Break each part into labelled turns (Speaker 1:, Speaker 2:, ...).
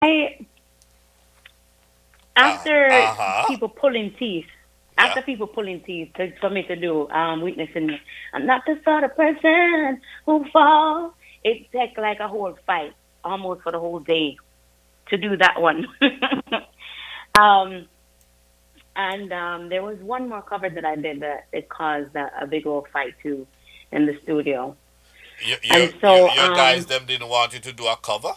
Speaker 1: I after
Speaker 2: Uh-huh.
Speaker 1: people pulling teeth,
Speaker 2: Yeah.
Speaker 1: after people pulling teeth for me to do witnessing me, I'm not the sort of person who fall. It take like a whole fight, almost for the whole day, to do that one. um, and there was one more cover that I did that it caused a big old fight too in the studio. And so
Speaker 2: Your guys them didn't want you to do a cover?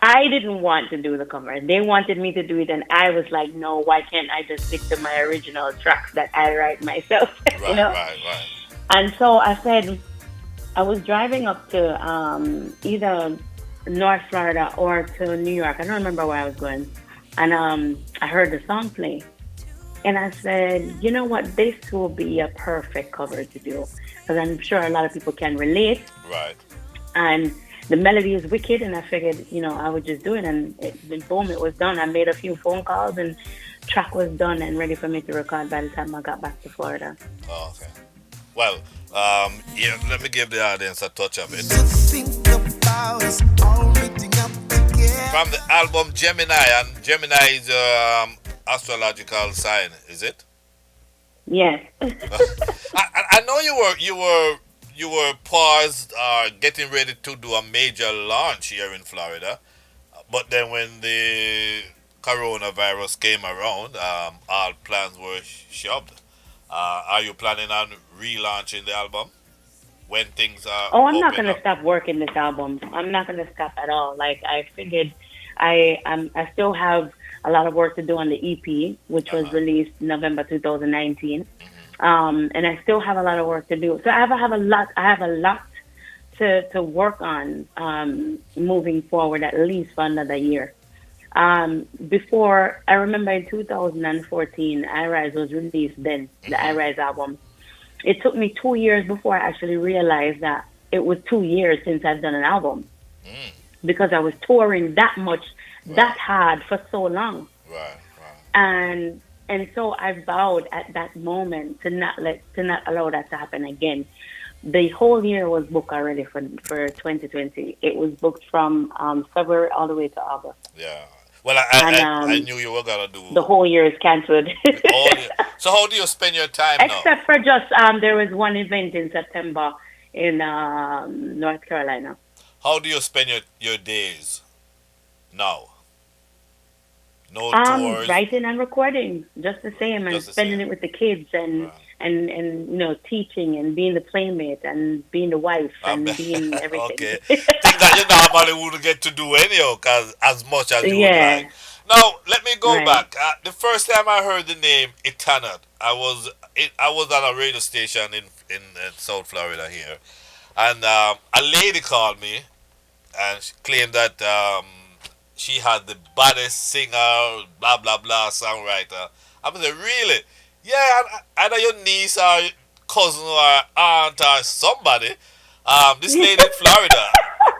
Speaker 1: I didn't want to do the cover. They wanted me to do it, and I was like, no, why can't I just stick to my original tracks that I write myself, you
Speaker 2: Right,
Speaker 1: know?
Speaker 2: right, right.
Speaker 1: And so I said, I was driving up to either North Florida or to New York. I don't remember where I was going. And I heard the song play. And I said, you know what? This will be a perfect cover to do. Because I'm sure a lot of people can relate.
Speaker 2: Right.
Speaker 1: And the melody is wicked. And I figured, I would just do it. And boom, it was done. I made a few phone calls and track was done and ready for me to record by the time I got back to Florida.
Speaker 2: Oh, okay. Well, yeah, let me give the audience a touch of it. From the album Gemini, and Gemini is astrological sign, is it?
Speaker 1: Yes.
Speaker 2: I know you were paused, getting ready to do a major launch here in Florida, but then when the coronavirus came around, all plans were shoved. Are you planning on relaunching the album when things are
Speaker 1: Oh, I'm not
Speaker 2: open
Speaker 1: gonna
Speaker 2: up?
Speaker 1: stop working this album. I'm not gonna stop at all. Like I figured, I still have a lot of work to do on the EP, which
Speaker 2: Uh
Speaker 1: was
Speaker 2: huh.
Speaker 1: released November 2019.
Speaker 2: Hmm.
Speaker 1: And I still have a lot of work to do. So have a lot. I have a lot to work on moving forward, at least for another year. Before I remember in 2014, I Rise was released. Then the I
Speaker 2: Hmm.
Speaker 1: Rise album. It took me 2 years before I actually realized that it was 2 years since I've done an album
Speaker 2: Mm.
Speaker 1: because I was touring that much, that
Speaker 2: Right.
Speaker 1: hard for so long.
Speaker 2: Right. Right.
Speaker 1: And so I vowed at that moment to not allow that to happen again. The whole year was booked already for 2020. It was booked from February all the way to August,
Speaker 2: Yeah. Well,
Speaker 1: and
Speaker 2: I knew you were gonna
Speaker 1: the
Speaker 2: do
Speaker 1: whole year is canceled.
Speaker 2: all the. So how do you spend your time now?
Speaker 1: Except for just there was one event in September in North Carolina.
Speaker 2: How do you spend your days now? No tours,
Speaker 1: Writing and recording, just the same, and
Speaker 2: just the
Speaker 1: spending
Speaker 2: same.
Speaker 1: it with the kids, and
Speaker 2: Right.
Speaker 1: teaching and being the playmate and being the wife and being everything.
Speaker 2: Okay. Things that you normally wouldn't get to do anyhow, cause as much as you would like.
Speaker 1: Yeah,
Speaker 2: Now let me go
Speaker 1: right.
Speaker 2: back. The first time I heard the name Etana, I was at a radio station in South Florida here, and a lady called me and she claimed that she had the baddest singer, blah blah blah, songwriter. I was like, really? Yeah, either your niece or cousin or aunt or somebody. This lady in Florida.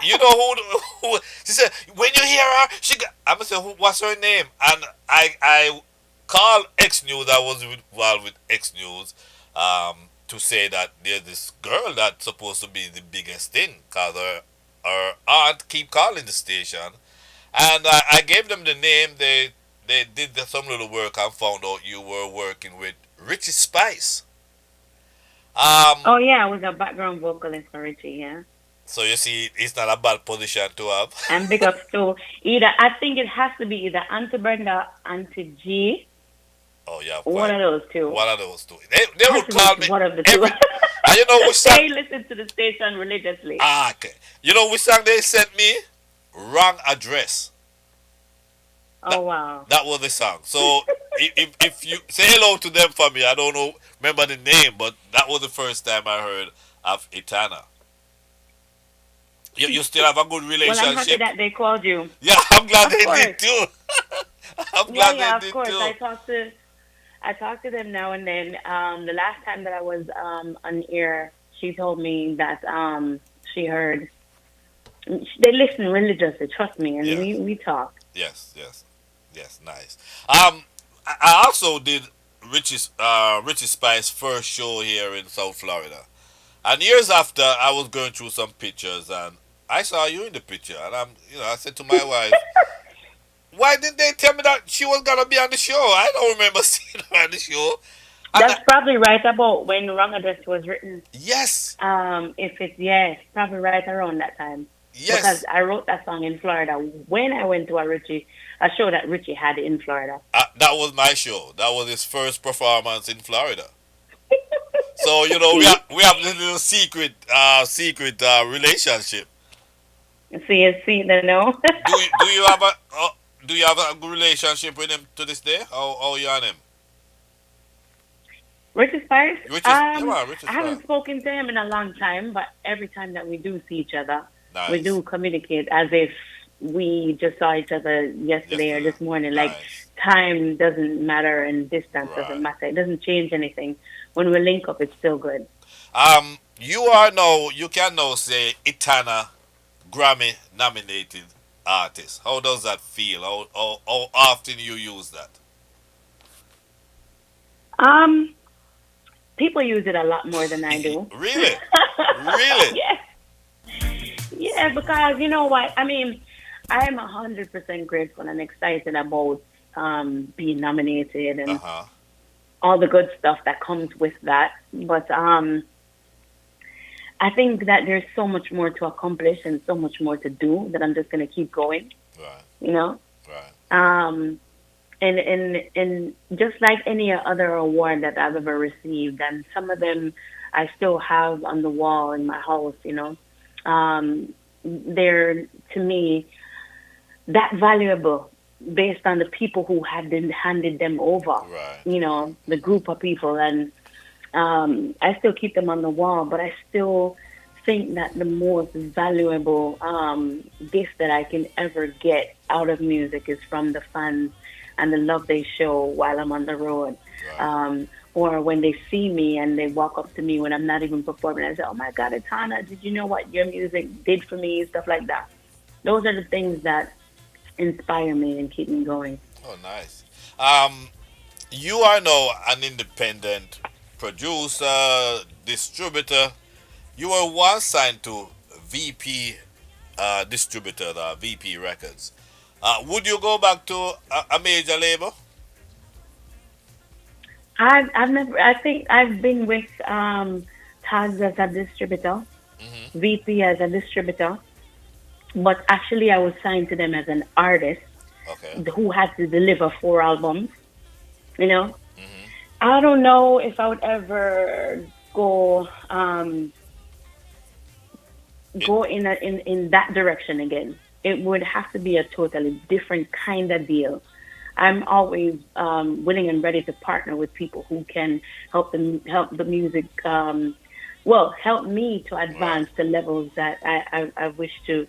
Speaker 2: You know who? She said when you hear her, she. I am say, what's her name? And I called X News. I was involved with X News. To say that there's this girl that's supposed to be the biggest thing, cause her aunt keep calling the station, and I gave them the name. They did some little work and found out you were working with Richie Spice. Um,
Speaker 1: Oh yeah, I was a background vocalist for Richie. Yeah,
Speaker 2: so you see, it's not a bad position to have.
Speaker 1: and big ups to either. I think it has to be either Auntie Brenda, Auntie G,
Speaker 2: Oh yeah,
Speaker 1: one
Speaker 2: quite
Speaker 1: of those two.
Speaker 2: one of those two. They
Speaker 1: Has
Speaker 2: would
Speaker 1: to be
Speaker 2: call me
Speaker 1: one of the two.
Speaker 2: every. And you know which song?
Speaker 1: They listen to the station religiously.
Speaker 2: Okay. You know which song they sent me? Wrong address.
Speaker 1: Oh
Speaker 2: That
Speaker 1: wow.
Speaker 2: that was the song. So if you say hello to them for me, I don't know remember the name, but that was the first time I heard of Etana. You still have a good
Speaker 1: Well, I'm happy
Speaker 2: relationship?
Speaker 1: that they called you.
Speaker 2: Yeah, I'm glad
Speaker 1: Of
Speaker 2: they
Speaker 1: course.
Speaker 2: did too. I'm
Speaker 1: Yeah,
Speaker 2: glad they
Speaker 1: yeah, of
Speaker 2: did
Speaker 1: course.
Speaker 2: too.
Speaker 1: I talk to them now and then. The last time that I was on air, she told me that she heard they listen religiously. Trust me, and
Speaker 2: Yes,
Speaker 1: we talk.
Speaker 2: yes, yes, yes. Nice. I also did Richie Spice first show here in South Florida, and years after, I was going through some pictures and I saw you in the picture, and I said to my wife. Why didn't they tell me that she was gonna be on the show? I don't remember seeing her on the show. And
Speaker 1: That's probably right about when Wrong Address was written.
Speaker 2: yes,
Speaker 1: If it's yes, probably right around that time. Because
Speaker 2: yes,
Speaker 1: I wrote that song in Florida when I went to a show that Richie had in Florida.
Speaker 2: that was my show. That was his first performance in Florida. So
Speaker 1: See,
Speaker 2: we have this little secret relationship.
Speaker 1: see, the no.
Speaker 2: Do you have a do you have a good relationship with him to this day? How you on him?
Speaker 1: Richie Spice.
Speaker 2: Richard, yeah, man,
Speaker 1: I
Speaker 2: Richard's fine.
Speaker 1: haven't spoken to him in a long time, but every time that we do see each other, we
Speaker 2: Nice.
Speaker 1: do communicate as if we just saw each other yesterday or
Speaker 2: Yesterday.
Speaker 1: this morning. Like
Speaker 2: Nice.
Speaker 1: time doesn't matter and distance doesn't
Speaker 2: Right.
Speaker 1: matter. It doesn't change anything. When we link up, it's still good.
Speaker 2: You are now you can now say Etana Grammy nominated artist. How does that feel? How often you use that?
Speaker 1: Um, People use it a lot more than I do.
Speaker 2: Really? Really?
Speaker 1: Yeah, yeah, because you know what? I mean, I am 100% grateful and excited about being nominated
Speaker 2: Uh
Speaker 1: and
Speaker 2: huh.
Speaker 1: all the good stuff that comes with that. But I think that there's so much more to accomplish and so much more to do that I'm just gonna keep going.
Speaker 2: Right.
Speaker 1: You know,
Speaker 2: Right.
Speaker 1: um, and just like any other award that I've ever received, and some of them I still have on the wall in my house. You know, they're to me that valuable based on the people who had been handed them over.
Speaker 2: Right.
Speaker 1: You know, the group of people, and I still keep them on the wall, but I still think that the most valuable gift that I can ever get out of music is from the fans and the love they show while I'm on the road.
Speaker 2: Right.
Speaker 1: Or when they see me and they walk up to me when I'm not even performing and say, "Oh my God, Etana, did you know what your music did for me?" Stuff like that. Those are the things that inspire me and keep me going.
Speaker 2: Oh, nice. Um, you are now an independent producer, distributor. You were once signed to VP distributor, VP Records. Would you go back to a major label?
Speaker 1: I've never. I think I've been with Tags as a distributor,
Speaker 2: Hmm.
Speaker 1: VP as a distributor, but actually I was signed to them as an artist
Speaker 2: Okay.
Speaker 1: who had to deliver 4 albums. You know,
Speaker 2: Hmm.
Speaker 1: I don't know if I would ever go
Speaker 2: It,
Speaker 1: go in that direction again. It would have to be a totally different kind of deal. I'm always willing and ready to partner with people who can help the music. Well, help me to
Speaker 2: right.
Speaker 1: advance the levels that I wish to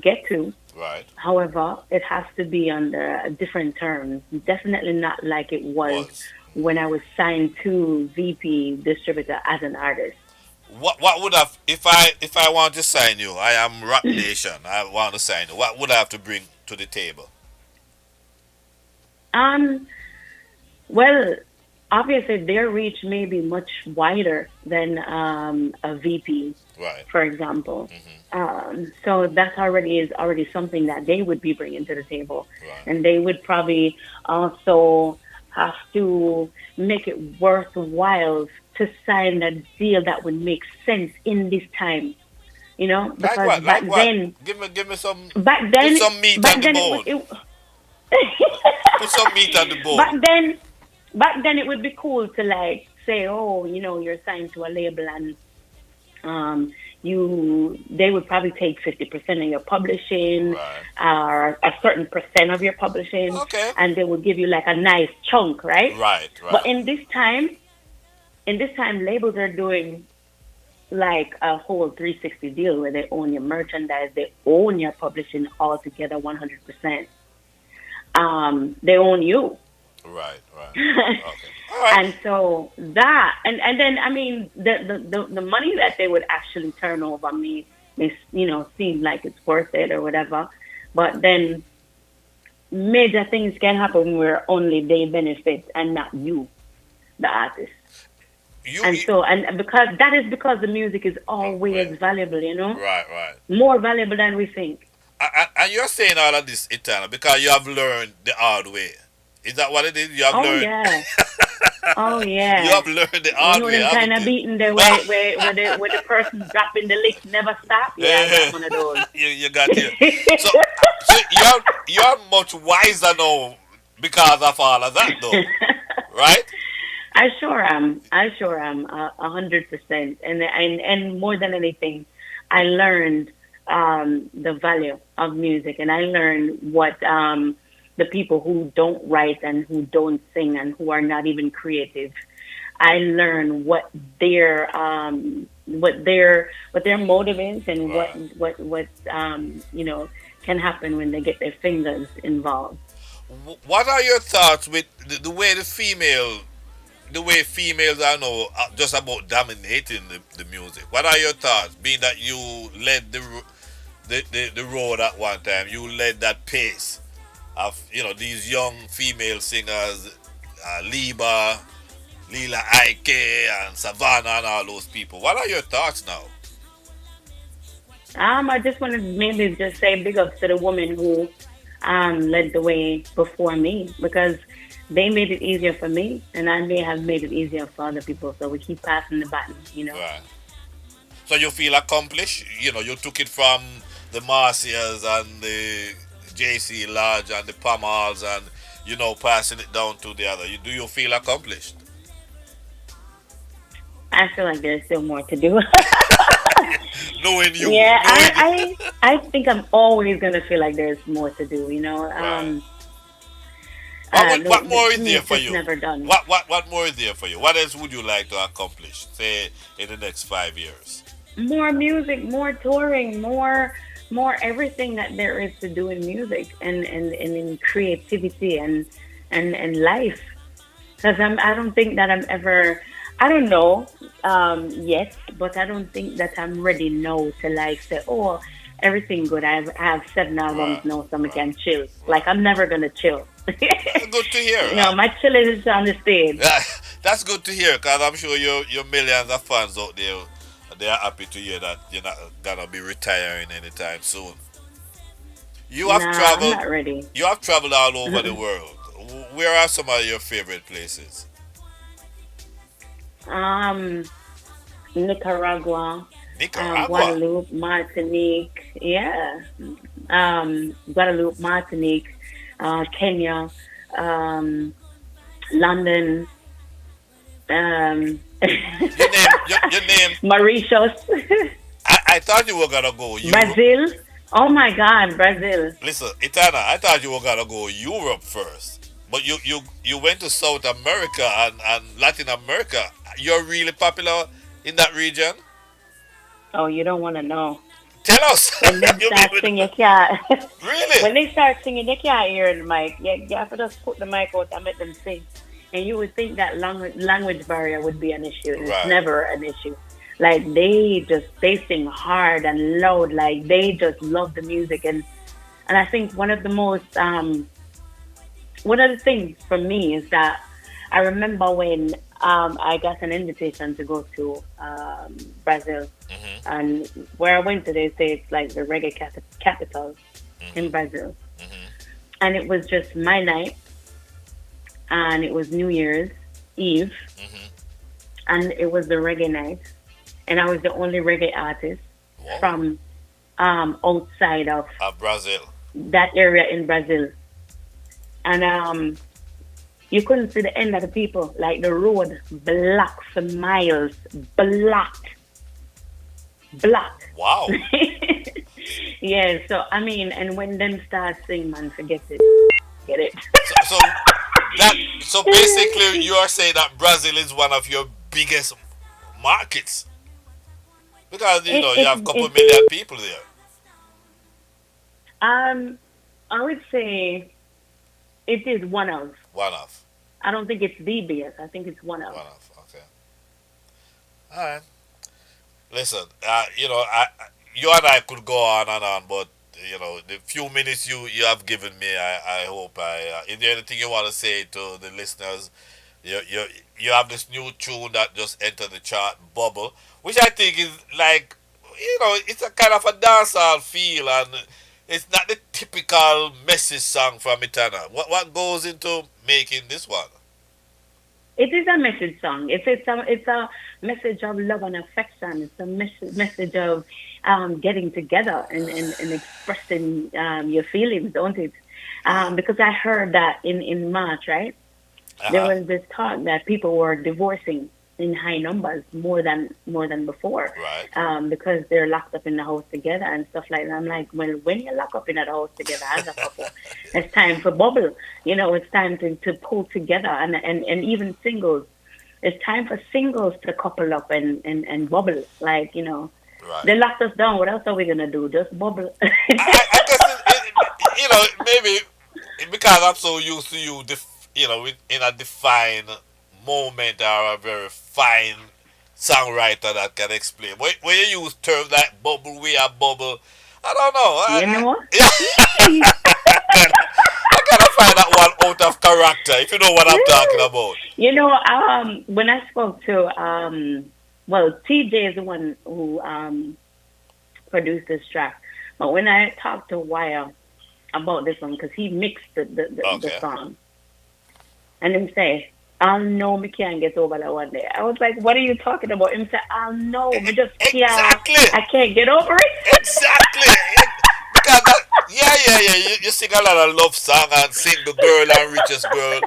Speaker 1: get to.
Speaker 2: Right.
Speaker 1: However, it has to be under different terms. Definitely not like it was
Speaker 2: Was.
Speaker 1: when I was signed to VP distributor as an artist.
Speaker 2: What would have if I want to sign you? I am Rock Nation. I want to sign you. What would I have to bring to the table?
Speaker 1: Um, well, obviously their reach may be much wider than a VP,
Speaker 2: Right.
Speaker 1: for example.
Speaker 2: Hmm.
Speaker 1: So that already is already something that they would be bringing to the table,
Speaker 2: Right.
Speaker 1: and they would probably also have to make it worthwhile to sign a deal that would make sense in this time. You know,
Speaker 2: Like
Speaker 1: because
Speaker 2: what? Like what? Give me some.
Speaker 1: back
Speaker 2: Put
Speaker 1: then,
Speaker 2: some meat
Speaker 1: back
Speaker 2: on the
Speaker 1: then it was
Speaker 2: bone.
Speaker 1: it.
Speaker 2: Put some meat on the
Speaker 1: back
Speaker 2: bone.
Speaker 1: then, back then it would be cool to like say, oh, you're signed to a label and they would probably take 50% of your publishing
Speaker 2: Right.
Speaker 1: or a certain percent of your publishing,
Speaker 2: Okay.
Speaker 1: and they would give you like a nice chunk, right?
Speaker 2: Right.
Speaker 1: But
Speaker 2: Right.
Speaker 1: in this time, labels are doing like a whole 360 deal where they own your merchandise, they own your publishing altogether 100%. They own you.
Speaker 2: Right. Right. Okay. All right.
Speaker 1: And so that, and then I mean the money that they would actually turn over may seem like it's worth it or whatever, but then major things can happen where only they benefit and not you, the artist.
Speaker 2: You.
Speaker 1: And so and because that is because the music is
Speaker 2: Right.
Speaker 1: always valuable,
Speaker 2: Right. Right.
Speaker 1: more valuable than we think.
Speaker 2: And you're saying all of this, Eternal, because you have learned the hard way. Is that what it is? You have
Speaker 1: Oh
Speaker 2: learned.
Speaker 1: yeah. Oh
Speaker 2: You
Speaker 1: yeah.
Speaker 2: have learned the
Speaker 1: You
Speaker 2: hard
Speaker 1: know
Speaker 2: way,
Speaker 1: them kind
Speaker 2: haven't
Speaker 1: of
Speaker 2: you?
Speaker 1: beating the where the person dropping the lick never stop. Yeah, I got one of those.
Speaker 2: You got you. So, so you're much wiser now because of all of that, though, right?
Speaker 1: I sure am. I sure am 100%. And more than anything, I learned the value of music, and I learned what the people who don't write and who don't sing and who are not even creative. I learned what their motive is and
Speaker 2: Right.
Speaker 1: what can happen when they get their fingers involved.
Speaker 2: What are your thoughts with the way the way females are now just about dominating the music? What are your thoughts, being that you led the road at one time? You led that pace of these young female singers, Liba, Lila Ike, and Savannah, and all those people. What are your thoughts now?
Speaker 1: I just want to mainly just say big ups to the woman who led the way before me because they made it easier for me, and I may have made it easier for other people. So we keep passing the baton.
Speaker 2: Right. So you feel accomplished. You took it from the Marcias and the JC Lodge and the Pamals, and passing it down to the other. Do you feel accomplished?
Speaker 1: I feel like there's still more to do.
Speaker 2: Knowing you,
Speaker 1: Yeah,
Speaker 2: knowing you.
Speaker 1: I think I'm always gonna feel like there's more to do.
Speaker 2: Right. What
Speaker 1: No,
Speaker 2: more
Speaker 1: to
Speaker 2: is
Speaker 1: me,
Speaker 2: there
Speaker 1: it's
Speaker 2: for
Speaker 1: just
Speaker 2: you?
Speaker 1: never done.
Speaker 2: What more is there for you? What else would you like to accomplish, say, in the next 5 years?
Speaker 1: More music, more touring, more everything that there is to do in music and in creativity and life. Because I don't think that I'm ever. I don't know yet, but I don't think that I'm ready now to like say, oh, everything good. I have 7 albums
Speaker 2: Right,
Speaker 1: now, so I
Speaker 2: right,
Speaker 1: can chill. Like
Speaker 2: right.
Speaker 1: I'm never gonna chill.
Speaker 2: That's good to hear.
Speaker 1: My chill is on the stage.
Speaker 2: Yeah, that's good to hear because I'm sure your millions of fans out there, they are happy to hear that you're not gonna be retiring anytime soon. You have
Speaker 1: Nah, I'm
Speaker 2: traveled,
Speaker 1: not ready.
Speaker 2: you have traveled all over the world. Where are some of your favorite places?
Speaker 1: um, Nicaragua,
Speaker 2: Nicaragua.
Speaker 1: Guadeloupe, Martinique. Yeah. Guadeloupe, Martinique, Kenya, um, London, um,
Speaker 2: Your name.
Speaker 1: Mauritius,
Speaker 2: I thought you were gonna go Europe.
Speaker 1: Brazil. Oh my God, Brazil.
Speaker 2: Listen, Etana, I thought you were gonna go Europe first, but you went to South America and Latin America. You're really popular in that region.
Speaker 1: Oh, you don't want to know.
Speaker 2: Tell us.
Speaker 1: When they
Speaker 2: You
Speaker 1: start
Speaker 2: mean,
Speaker 1: singing, you can't.
Speaker 2: really?
Speaker 1: When they start singing, they can't hear the mic. You have to just put the mic out and let them sing. And you would think that language barrier would be an issue, and it's
Speaker 2: Right.
Speaker 1: never an issue. Like they sing hard and loud, like they just love the music, and I think one of the things for me is that I remember when I got an invitation to go to Brazil,
Speaker 2: Mhm.
Speaker 1: and where I went to, they say it's like the reggae capital in
Speaker 2: Mhm.
Speaker 1: Brazil,
Speaker 2: Mhm.
Speaker 1: and it was just my night, and it was New Year's Eve,
Speaker 2: Mhm.
Speaker 1: and it was the reggae night, and I was the only reggae artist
Speaker 2: Wow.
Speaker 1: from outside of
Speaker 2: Brazil.
Speaker 1: that area in Brazil, and you couldn't see the end of the people, like the road blocked for miles, blocked, blocked.
Speaker 2: Wow.
Speaker 1: Yeah, so I mean, and when them start singing, man, forget it, get it.
Speaker 2: So so basically you are saying that Brazil is one of your biggest markets because
Speaker 1: it,
Speaker 2: you have a
Speaker 1: it,
Speaker 2: couple
Speaker 1: it,
Speaker 2: million people there.
Speaker 1: um, I would say it is one of.
Speaker 2: One of.
Speaker 1: I don't think it's the biggest. I think it's one of.
Speaker 2: One of. Okay. All right. Listen, you and I could go on and on, but the few minutes you have given me, I hope is there anything you want to say to the listeners? You have this new tune that just entered the chart, Bubble, which I think is like, it's a kind of a dancehall feel, and It's not the typical message song from Etana. What goes into making this one?
Speaker 1: It is a message song. It's a message of love and affection. It's a message of getting together and expressing your feelings, don't it? Because I heard that in March, right?
Speaker 2: Uh
Speaker 1: There
Speaker 2: huh.
Speaker 1: was this talk that people were divorcing in high numbers more than before,
Speaker 2: Right.
Speaker 1: because they're locked up in the house together and stuff like that. I'm like, well, when you're locked up in that house together as a couple, it's time for bubble. It's time to pull together, and even singles. It's time for singles to couple up and bubble. Like,
Speaker 2: Right.
Speaker 1: they locked us down. What else are we gonna do? Just bubble.
Speaker 2: I guess maybe because I'm so used to you, in a defined moment or a very fine songwriter that can explain. When you use terms like bubble, we are bubble, I don't know.
Speaker 1: You know?
Speaker 2: I gotta find that one out of character, if you know what I'm talking about.
Speaker 1: When I spoke to, well, TJ is the one who produced this track, but when I talked to Wire about this one, because he mixed the
Speaker 2: Okay.
Speaker 1: song, and him say, "I'll know me can't get over that one day." I was like, "What are you talking about?" Him say, "I'll know me just can't,
Speaker 2: Exactly.
Speaker 1: I can't get over it."
Speaker 2: Exactly. Because yeah, yeah, yeah. You sing a lot of love song and sing the girl and richest girl,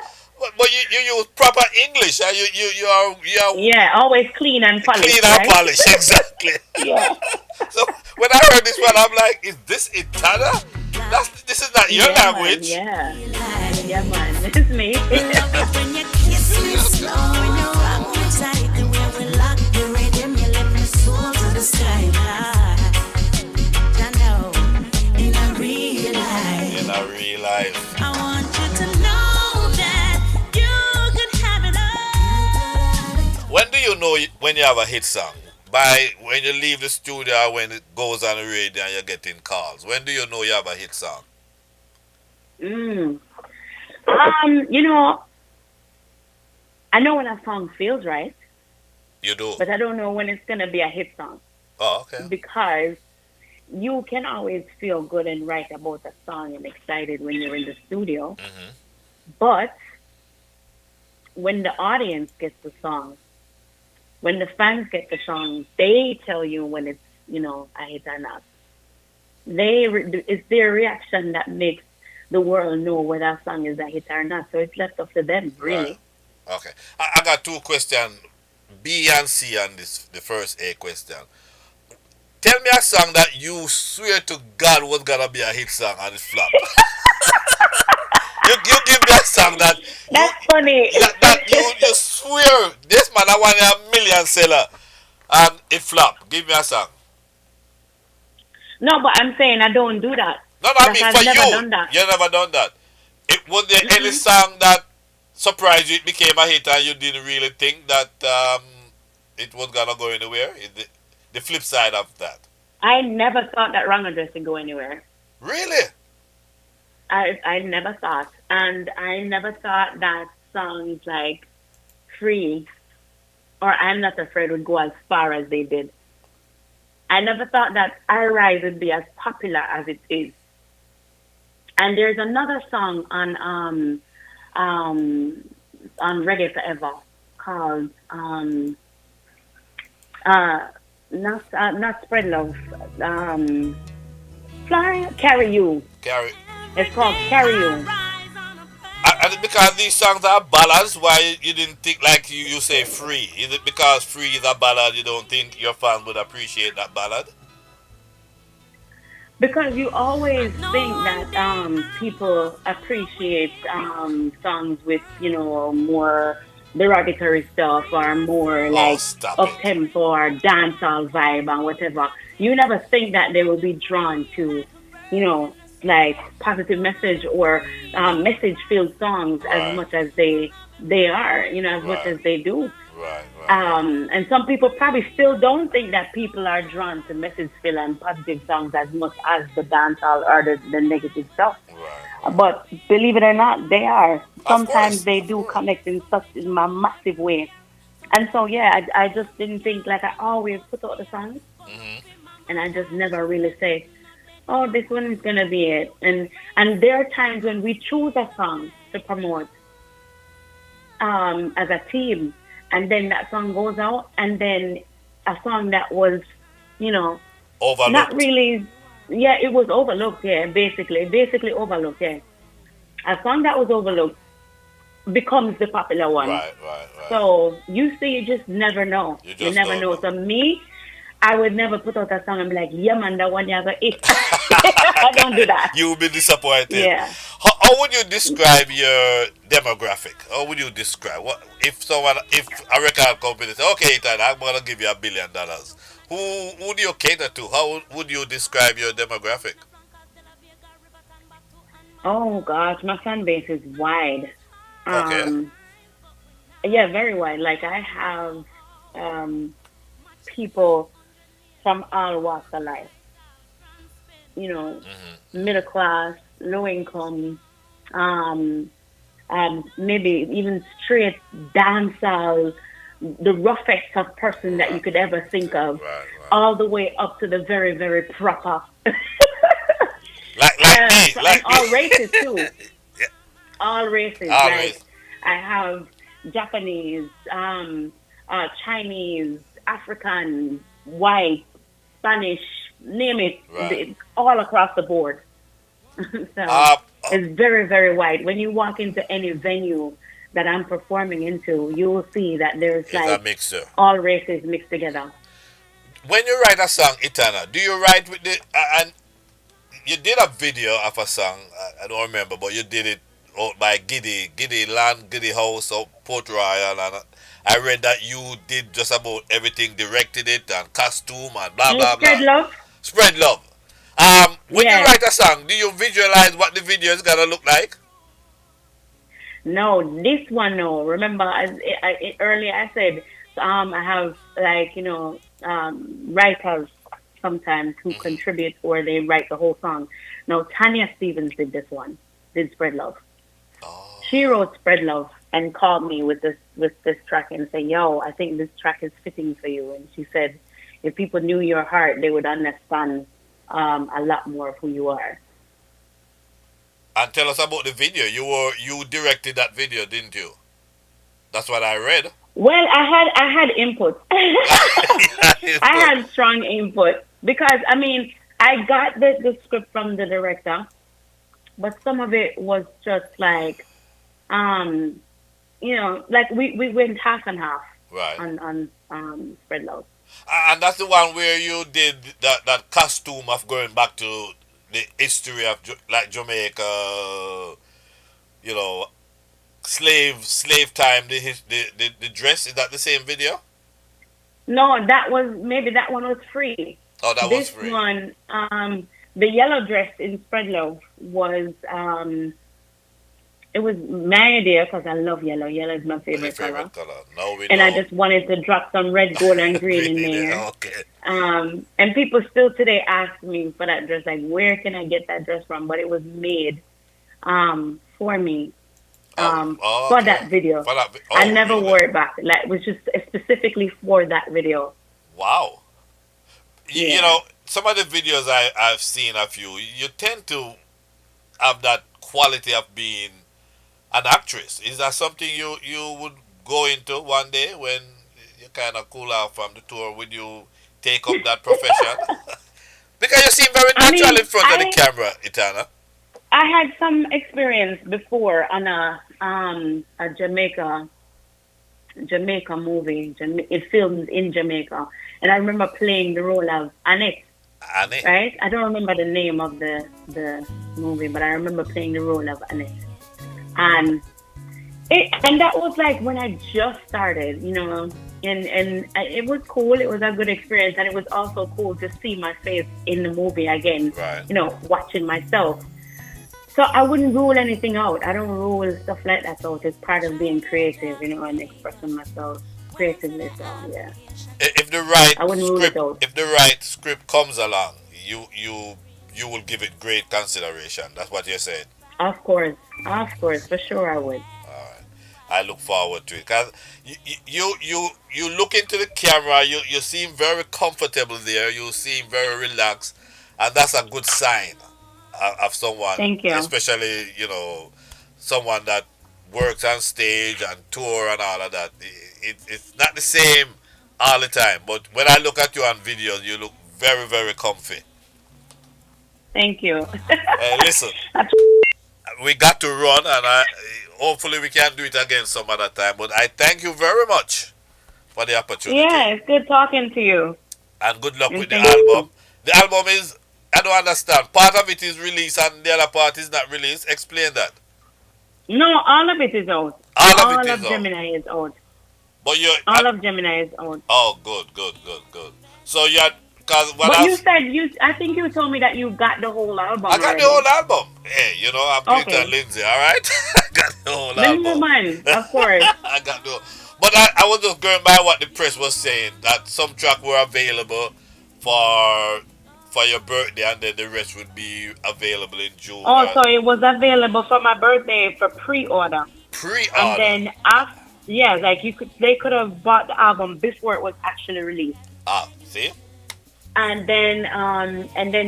Speaker 2: but you use proper English. You are
Speaker 1: Yeah, always clean and
Speaker 2: clean
Speaker 1: polished,
Speaker 2: and
Speaker 1: right?
Speaker 2: polished. Exactly.
Speaker 1: Yeah,
Speaker 2: So when I heard this one, I'm like, is this Itana? This is not your
Speaker 1: yeah, man,
Speaker 2: language.
Speaker 1: yeah, yeah, man. It's me.
Speaker 3: When you kiss me slow, when you rock me tight, the way we lock the rhythm, you lift my soul to the sky. I know, in a real
Speaker 2: In
Speaker 3: life,
Speaker 2: a real life.
Speaker 3: I want you to know that you can have it all.
Speaker 2: When do you know when you have a hit song? By when you leave the studio, or when it goes on the radio and you're getting calls. When do you know you have a hit song?
Speaker 1: Mm. You know, I know when a song feels right,
Speaker 2: You do.
Speaker 1: but I don't know when it's gonna be a hit song,
Speaker 2: Oh, okay.
Speaker 1: because you can always feel good and right about a song and excited when you're in the studio,
Speaker 2: Hmm.
Speaker 1: but when the audience gets the song, when the fans get the song, they tell you when it's, a hit or not. It's their reaction that makes the world know whether a song is a hit or not. So it's left up to them,
Speaker 2: Right.
Speaker 1: really.
Speaker 2: Okay. I got two questions, B and C on this, the first A question. Tell me a song that you swear to God was gonna be a hit song and it flopped. You give me a song that you
Speaker 1: That's funny.
Speaker 2: you swear this man I want a million seller and it flop. Give me a song.
Speaker 1: No, but I'm saying I don't do that.
Speaker 2: No, no, I
Speaker 1: That
Speaker 2: mean
Speaker 1: I've
Speaker 2: for
Speaker 1: never
Speaker 2: you.
Speaker 1: done that.
Speaker 2: You never done that. Was there any
Speaker 1: Mm-mm.
Speaker 2: song that surprised you? It became a hit and you didn't really think that it was gonna go anywhere. The flip side of that.
Speaker 1: I never thought that wrong address would go anywhere.
Speaker 2: Really?
Speaker 1: I never thought, and I never thought that songs like "Free" or "I'm Not Afraid" would go as far as they did. I never thought that "I Rise" would be as popular as it is. And there's another song um on Reggae Forever called uh not Spread Love, um Fly Carry You.
Speaker 2: Carry.
Speaker 1: It's called Carry You.
Speaker 2: And because these songs are ballads, why you didn't think like you say free? Is it because free is a ballad? You don't think your fans would appreciate that ballad?
Speaker 1: Because you always think that people appreciate songs with, more derogatory stuff or more
Speaker 2: Oh,
Speaker 1: like
Speaker 2: stop
Speaker 1: up
Speaker 2: it!
Speaker 1: tempo or dancehall vibe and whatever. You never think that they will be drawn to, like positive message or message filled songs as
Speaker 2: Right,
Speaker 1: much as they are, as much
Speaker 2: right,
Speaker 1: as they do.
Speaker 2: right, right,
Speaker 1: And some people probably still don't think that people are drawn to message feel and positive songs as much as the dancehall or the negative stuff.
Speaker 2: right,
Speaker 1: But believe it or not, they are.
Speaker 2: right. Of
Speaker 1: Sometimes
Speaker 2: course,
Speaker 1: they
Speaker 2: of
Speaker 1: do
Speaker 2: course.
Speaker 1: connect in such a massive way. And so, yeah, I just didn't think, like, I always put out the songs
Speaker 2: Hmm.
Speaker 1: and I just never really say, oh, this one is gonna be it. And there are times when we choose a song to promote as a team, and then that song goes out, and then a song that was, you know, not
Speaker 2: Overlooked.
Speaker 1: really, yeah, it was overlooked, yeah, basically overlooked, yeah. A song that was overlooked becomes the popular one.
Speaker 2: Right, right, right.
Speaker 1: So you see, you just never know.
Speaker 2: You
Speaker 1: You
Speaker 2: just
Speaker 1: never
Speaker 2: don't
Speaker 1: know.
Speaker 2: know.
Speaker 1: So me, I would never put out a song and be like, yeah, man, that one you have it. I don't do that.
Speaker 2: You will be disappointed.
Speaker 1: Yeah.
Speaker 2: How would you describe your demographic? How would you describe what if someone if a record company says, okay, Ethan, I'm gonna give you $1 billion. Who do you cater to? How would you describe your demographic?
Speaker 1: Oh gosh, my fan base is wide.
Speaker 2: Okay.
Speaker 1: Um, yeah, very wide. Like I have um people from all walks of life. You know,
Speaker 2: Hmm.
Speaker 1: middle class, low income, um, maybe even straight dancehall, the roughest of person that you
Speaker 2: Right,
Speaker 1: could ever think of,
Speaker 2: right, right.
Speaker 1: all the way up to the very, very proper.
Speaker 2: Like me,
Speaker 1: So, and
Speaker 2: like me.
Speaker 1: all races too,
Speaker 2: Yeah,
Speaker 1: all races.
Speaker 2: always.
Speaker 1: Like I have Japanese, Chinese, African, white, Spanish, name it,
Speaker 2: Right.
Speaker 1: all across the board. So
Speaker 2: Uh,
Speaker 1: it's very, very wide. When you walk into any venue that I'm performing into, you will see that there's
Speaker 2: it's a
Speaker 1: like
Speaker 2: mixture.
Speaker 1: all races mixed together.
Speaker 2: When you write a song, Etana, do you write with the and you did a video of a song? I don't remember, but you did it out by Giddy Land, Giddy House, or Port Royal, and I read that you did just about everything, directed it and costume and blah
Speaker 1: You
Speaker 2: blah
Speaker 1: spread
Speaker 2: blah.
Speaker 1: love?
Speaker 2: Spread love. When you
Speaker 1: Yes.
Speaker 2: write a song, do you visualize what the video is gonna look like?
Speaker 1: No, this one, no. Remember, earlier I said, I have like, writers sometimes who
Speaker 2: Hmm.
Speaker 1: contribute or they write the whole song. No, Tanya Stevens did this one, did Spread Love. She
Speaker 2: Oh,
Speaker 1: wrote Spread Love and called me with this track and said, "Yo, I think this track is fitting for you." And she said, "If people knew your heart, they would understand a lot more of who you are."
Speaker 2: and tell us about the video. You directed that video, didn't you? That's what I read.
Speaker 1: Well, I had input. I
Speaker 2: But
Speaker 1: had strong input because I mean I got the script from the director, but some of it was just like um like we went half and half
Speaker 2: right.
Speaker 1: on Spread Love.
Speaker 2: And that's the one where you did that costume of going back to the history of like Jamaica, you know, slave time. The dress, is that the same video?
Speaker 1: No, that was maybe that one was free.
Speaker 2: Oh, that was
Speaker 1: This
Speaker 2: free.
Speaker 1: one, the yellow dress in Spread Love was it was my idea because I love yellow. Yellow is my
Speaker 2: Your
Speaker 1: favorite color.
Speaker 2: favorite color? Now we
Speaker 1: And I
Speaker 2: know.
Speaker 1: just wanted to drop some red, gold, and green in
Speaker 2: Green.
Speaker 1: there.
Speaker 2: Okay.
Speaker 1: And people still today ask me for that dress, like, where can I get that dress from? But it was made for me for
Speaker 2: Okay.
Speaker 1: that video.
Speaker 2: For that.
Speaker 1: I
Speaker 2: Oh,
Speaker 1: never
Speaker 2: really?
Speaker 1: wore it back. Like, it was just specifically for that video.
Speaker 2: Wow. You
Speaker 1: Yeah.
Speaker 2: know, some of the videos I've seen of you, you tend to have that quality of being an actress. Is that something you would go into one day when you kind of cool off from the tour? Would you take up that profession? Because you seem very
Speaker 1: I
Speaker 2: natural in
Speaker 1: mean,
Speaker 2: front of the camera, Etana.
Speaker 1: I had some experience before on a Jamaica movie. It filmed in Jamaica, and I remember playing the role of Annette.
Speaker 2: Annie.
Speaker 1: Right? I don't remember the name of the movie, but I remember playing the role of Annette. And and that was like when I just started, and it was cool. It was a good experience, and it was also cool to see my face in the movie again.
Speaker 2: Right.
Speaker 1: Watching myself. So I wouldn't rule anything out. I don't rule stuff like that out. It's part of being creative, and expressing myself creatively. So yeah,
Speaker 2: If the right
Speaker 1: I wouldn't rule it
Speaker 2: script,
Speaker 1: out.
Speaker 2: if the right script comes along, you will give it great consideration. That's what you said.
Speaker 1: Of course, for sure I would.
Speaker 2: All right. I look forward to it because you look into the camera. You seem very comfortable there. You seem very relaxed, and that's a good sign of someone,
Speaker 1: Thank you.
Speaker 2: especially someone that works on stage and tour and all of that. It's not the same all the time, but when I look at you on videos, you look very, very comfy.
Speaker 1: Thank you.
Speaker 2: Listen, we got to run, and hopefully we can do it again some other time. But I thank you very much for the opportunity,
Speaker 1: Yeah, it's good talking to you.
Speaker 2: and good luck
Speaker 1: And
Speaker 2: with the
Speaker 1: thank you.
Speaker 2: album. The album is, I don't understand. Part of it is released, and the other part is not released. Explain that.
Speaker 1: No, all of it is out.
Speaker 2: All of
Speaker 1: All
Speaker 2: it
Speaker 1: of
Speaker 2: is out.
Speaker 1: Gemini is out.
Speaker 2: But you,
Speaker 1: All of Gemini is out.
Speaker 2: oh, good, good, good, good. So you're, because what
Speaker 1: But
Speaker 2: I
Speaker 1: you said I think you told me that you got the whole album
Speaker 2: I got
Speaker 1: already.
Speaker 2: the whole album. Hey, I'm Clinton
Speaker 1: Okay.
Speaker 2: Lindsay, all right? I got the whole
Speaker 1: The
Speaker 2: album.
Speaker 1: new man, of course.
Speaker 2: I got the. But I was just going by what the press was saying, that some tracks were available for your birthday, and then the rest would be available in June.
Speaker 1: Oh, so it was available for my birthday for pre-order.
Speaker 2: Pre-order.
Speaker 1: And then after, yeah, like they could have bought the album before it was actually released.
Speaker 2: See?
Speaker 1: And then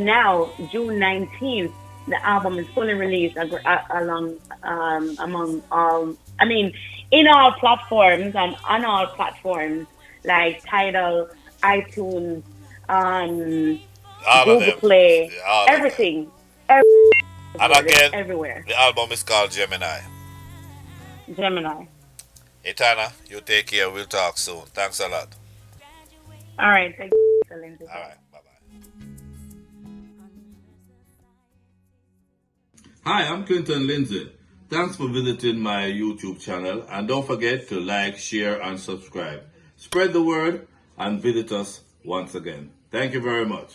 Speaker 1: now June 19th, the album is fully released among all. I mean, in all platforms and on all platforms like Tidal, iTunes,
Speaker 2: All of
Speaker 1: Google
Speaker 2: them.
Speaker 1: Play,
Speaker 2: All of
Speaker 1: everything.
Speaker 2: them. And again,
Speaker 1: Everywhere.
Speaker 2: the album is called Gemini.
Speaker 1: Gemini.
Speaker 2: Etana, you take care. We'll talk soon. Thanks a lot.
Speaker 1: All right. Thank you, Lindsay.
Speaker 2: All right. Bye-bye.
Speaker 4: Hi, I'm Clinton Lindsay. Thanks for visiting my YouTube channel, and don't forget to like, share, and subscribe. Spread the word and visit us once again. Thank you very much.